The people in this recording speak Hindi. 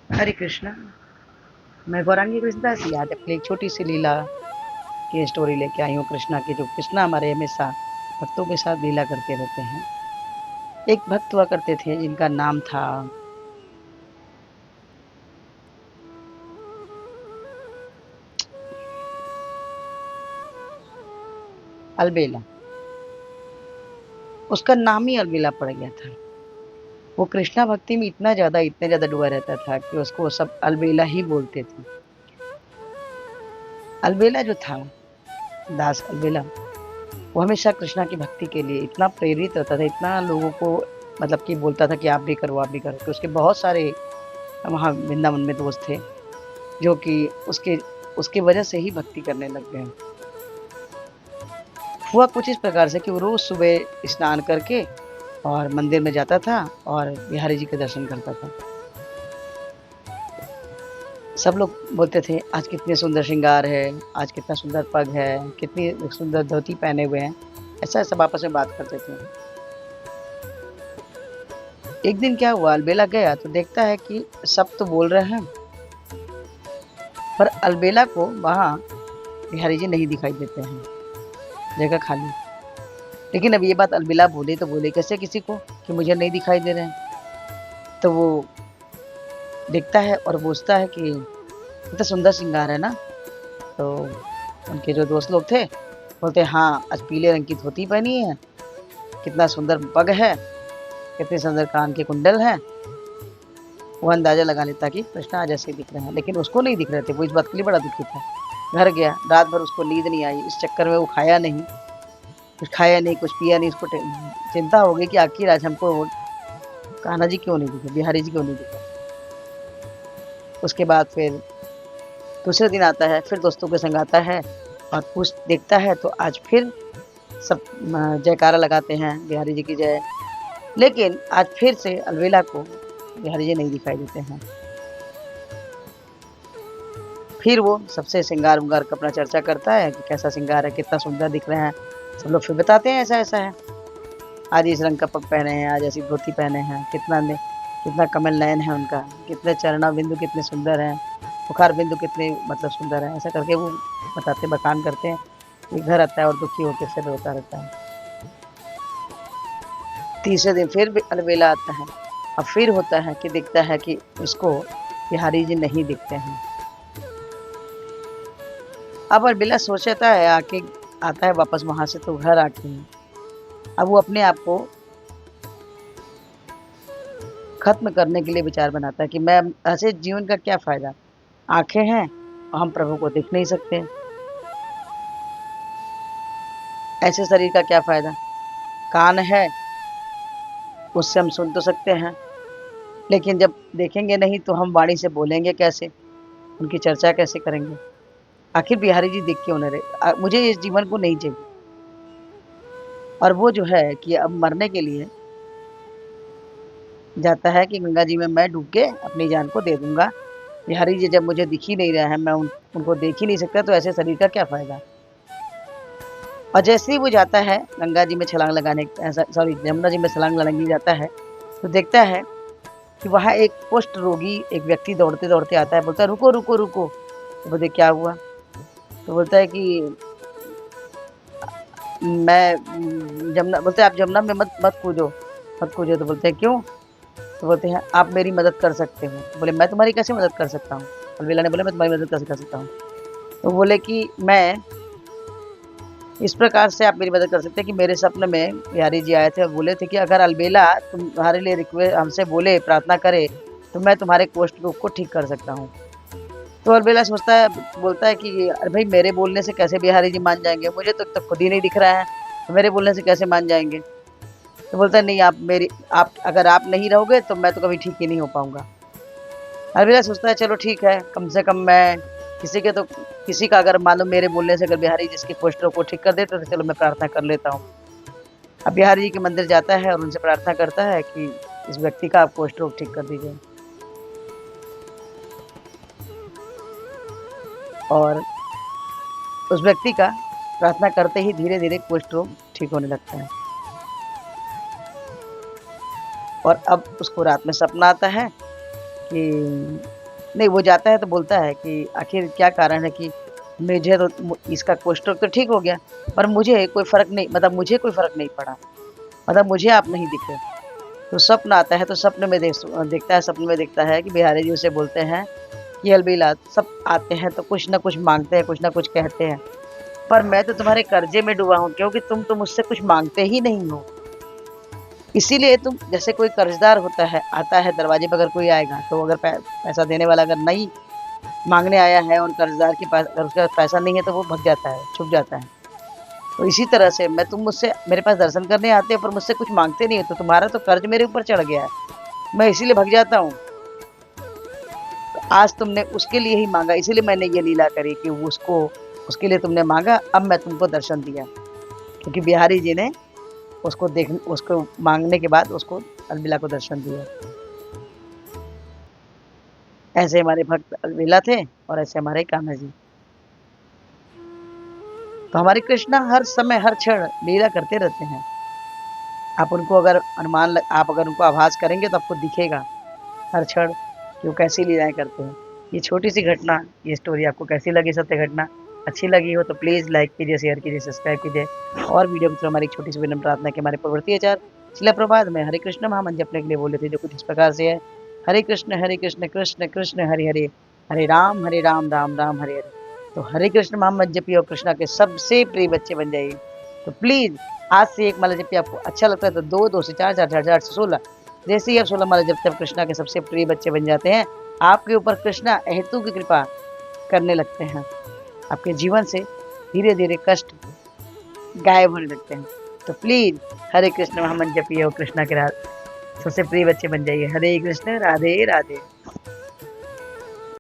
हरे कृष्णा। मैं गौरांगी कृष्णदास याद अपनी एक छोटी सी लीला की स्टोरी लेके आई हूँ कृष्णा की। जो कृष्णा हमारे हमेशा भक्तों के साथ लीला करते रहते हैं। एक भक्त हुआ करते थे जिनका नाम था अलबेला। उसका नाम ही अलबेला पड़ गया था। वो कृष्णा भक्ति में इतना ज्यादा डूबा रहता था कि उसको सब अलबेला ही बोलते थे। अलबेला जो था, दास अलबेला, वो हमेशा कृष्णा की भक्ति के लिए इतना प्रेरित रहता था, इतना लोगों को मतलब कि बोलता था कि आप भी करो, आप भी करो। कि उसके बहुत सारे वहाँ वृंदावन में दोस्त थे जो कि उसके उसके वजह से ही भक्ति करने लग गए। हुआ कुछ इस प्रकार से कि वो रोज सुबह स्नान करके और मंदिर में जाता था और बिहारी जी के दर्शन करता था। सब लोग बोलते थे आज कितने सुंदर श्रृंगार है, आज कितना सुंदर पग है, कितनी सुंदर धोती पहने हुए हैं। ऐसा सब आपस में बात करते थे। एक दिन क्या हुआ, अलबेला गया तो देखता है कि सब तो बोल रहे हैं पर अलबेला को वहां बिहारी जी नहीं दिखाई देते हैं, जगह खाली। लेकिन अब ये बात अलबेला बोले तो बोले कैसे किसी को कि मुझे नहीं दिखाई दे रहे हैं। तो वो देखता है और पूछता है कि इतना सुंदर श्रृंगार है ना। तो उनके जो दोस्त लोग थे बोलते हैं हाँ, आज पीले रंग की धोती पहनी है, कितना सुंदर पग है, कितने सुंदर कान के कुंडल हैं। वो अंदाजा लगा लेता कि कृष्णा आज ऐसे दिख रहे हैं, लेकिन उसको नहीं दिख रहे थे। वो इस बात के लिए बड़ा दुखी था। घर गया, रात भर उसको नींद नहीं आई। इस चक्कर में वो खाया नहीं, कुछ खाया नहीं, कुछ पिया नहीं। उसको चिंता हो गई कि आखिर आज हमको कान्हा जी क्यों नहीं दिखे, बिहारी जी क्यों नहीं दिखे। उसके बाद फिर दूसरे दिन आता है, फिर दोस्तों के संग आता है और पूछ देखता है तो आज फिर सब जयकारा लगाते हैं, बिहारी जी की जय। लेकिन आज फिर से अलवेला को बिहारी जी नहीं दिखाई देते हैं। फिर वो सबसे श्रृंगार उंगार का अपना चर्चा करता है कि कैसा श्रृंगार है, कितना सुंदर दिख रहे हैं। सब लोग फिर बताते हैं ऐसा ऐसा है, आज इस रंग का पग पहने हैं, आज ऐसी धोती पहने हैं, कितना कमल नयन है उनका, कितने चरणा बिंदु कितने सुंदर हैं, मुखार बिंदु कितने मतलब सुंदर है। ऐसा करके वो बताते बखान करते हैं। ये घर आता है और दुखी होकर फिर रोता रहता है। तीसरे दिन फिर भी अलबेला आता है और फिर होता है कि दिखता है कि उसको बिहारी जी नहीं दिखते हैं। अब अलबेला सोचता है आके, आता है वापस वहां से तो घर आके अब वो अपने आप को खत्म करने के लिए विचार बनाता है कि मैं ऐसे जीवन का क्या फायदा। आंखें हैं और हम प्रभु को देख नहीं सकते, ऐसे शरीर का क्या फायदा। कान है, उससे हम सुन तो सकते हैं, लेकिन जब देखेंगे नहीं तो हम वाणी से बोलेंगे कैसे, उनकी चर्चा कैसे करेंगे। आखिर बिहारी जी दिख क्यों न रहे। मुझे इस जीवन को नहीं चाहिए। और वो जो है कि अब मरने के लिए जाता है कि गंगा जी में मैं डूब के अपनी जान को दे दूंगा। बिहारी जी जब मुझे दिख ही नहीं रहा है, मैं उनको देख ही नहीं सकता, तो ऐसे शरीर का क्या फायदा। और जैसे ही वो जाता है गंगा जी में छलांग लगाने, सॉरी यमुना जी में छलांग लगाने जाता है, तो देखता है कि वहाँ एक कुष्ठ रोगी एक व्यक्ति दौड़ते दौड़ते आता है। बोलता है रुको रुको रुको। तो बोलते क्या हुआ। तो बोलता है कि मैं जमुना, बोलते हैं आप जमुना में मत मत कूदो, मत कूदो। तो बोलते हैं क्यों। तो बोलते हैं आप मेरी मदद कर सकते हो। तो बोले मैं तुम्हारी कैसे मदद कर सकता हूँ। अलबेला ने बोला मैं तुम्हारी मदद कैसे कर सकता हूँ। तो बोले कि मैं इस प्रकार से आप मेरी मदद कर सकते हैं कि मेरे सपने में बिहारी जी आए थे और बोले थे कि अगर अलबेला तुम्हारे लिए रिक्वेस्ट हमसे बोले, प्रार्थना करे, तो मैं तुम्हारे कोष्ठ रोग को ठीक कर सकता हूँ। तो अलबेला सोचता है, बोलता है कि अरे भाई मेरे बोलने से कैसे बिहारी जी मान जाएंगे, मुझे तो खुद ही नहीं दिख रहा है, तो मेरे बोलने से कैसे मान जाएंगे। तो बोलता है नहीं, आप अगर आप नहीं रहोगे तो मैं तो कभी ठीक ही नहीं हो पाऊंगा। अलविदा सोचता है चलो ठीक है, कम से कम मैं किसी का अगर मानो मेरे बोलने से अगर बिहारी जिसके पोस्टरों को ठीक कर देते तो चलो मैं प्रार्थना कर लेता हूँ। अब बिहारी जी के मंदिर जाता है और उनसे प्रार्थना करता है कि इस व्यक्ति का आप कुष्ठ रोग ठीक कर दीजिए। और उस व्यक्ति का प्रार्थना करते ही धीरे धीरे कुष्ठ रोग ठीक होने लगता है। और अब उसको रात में सपना आता है कि नहीं, वो जाता है तो बोलता है कि आखिर क्या कारण है कि मुझे तो इसका कोष्ठरोग तो ठीक हो गया, पर मुझे कोई फ़र्क नहीं, मतलब मुझे कोई फ़र्क नहीं पड़ा, मतलब मुझे आप नहीं दिखे। तो स्वप्न आता है तो सपने में देखता है, सपने में देखता है कि बिहारी जी उसे बोलते हैं कि अलबेला, सब आते हैं तो कुछ न कुछ माँगते हैं, कुछ न कुछ कहते हैं, पर मैं तो तुम्हारे कर्ज़े में डूबा हूँ, क्योंकि तुम तो मुझसे कुछ माँगते ही नहीं हो। इसीलिए तुम, जैसे कोई कर्ज़दार होता है, आता है दरवाज़े पे, अगर कोई आएगा तो अगर पैसा देने वाला अगर नहीं माँगने आया है और कर्ज़दार के पास अगर उसके पास पैसा नहीं है तो वो भग जाता है, छुप जाता है। तो इसी तरह से मैं, तुम मुझसे मेरे पास दर्शन करने आते हो पर मुझसे कुछ माँगते नहीं हो, तो तुम्हारा तो कर्ज़ मेरे ऊपर चढ़ गया है। मैं इसीलिए भग जाता हूँ। तो आज तुमने उसके लिए ही माँगा, इसीलिए मैंने ये लीला करी कि उसको, उसके लिए तुमने माँगा, अब मैं तुमको दर्शन दिया। क्योंकि बिहारी जी ने उसको माँगने के बाद उसको अलबेला को दर्शन दिया। ऐसे हमारे भक्त अलबेला थे और ऐसे हमारे कान्हा जी। तो हमारे कृष्णा हर समय, हर क्षण लीला करते रहते हैं। आप उनको अगर आप अगर उनको आभास करेंगे तो आपको दिखेगा हर क्षण कि वो कैसी लीलाएँ करते हैं। ये छोटी-सी घटना, ये स्टोरी आपको कैसी लगी, सत्य घटना? अच्छी लगी हो तो प्लीज़ लाइक कीजिए, शेयर कीजिए, सब्सक्राइब कीजिए और वीडियो के थ्रू हमारी एक छोटी-सी विनम्र प्रार्थना है कि हमारे प्रवृत्ति आचार शिला प्रभात में हरे कृष्ण महामंत्र जपने के लिए बोले थे, जो कुछ इस प्रकार से है। हरे कृष्ण, कृष्ण कृष्ण हरे हरे, हरे राम, राम राम हरे हरे। तो हरे कृष्ण महामंत्र जपिए और कृष्णा के सबसे प्रिय बच्चे बन जाइए। तो प्लीज़ आज से एक माला जपिए, आपको अच्छा लगता है तो 2, 2 से 4, 4, 4, 4 से 16, जैसे ही आप 16 माला जपते हैं कृष्णा के सबसे प्रिय बच्चे बन जाते हैं। आपके ऊपर कृष्णा अहेतु की कृपा करने लगते हैं। आपके जीवन से धीरे-धीरे कष्ट गायब होने लगते हैं। तो प्लीज़ हरे कृष्ण महामंत्र जपिए और कृष्णा के सबसे प्रिय बच्चे बन जाइए। हरे कृष्ण, राधे राधे।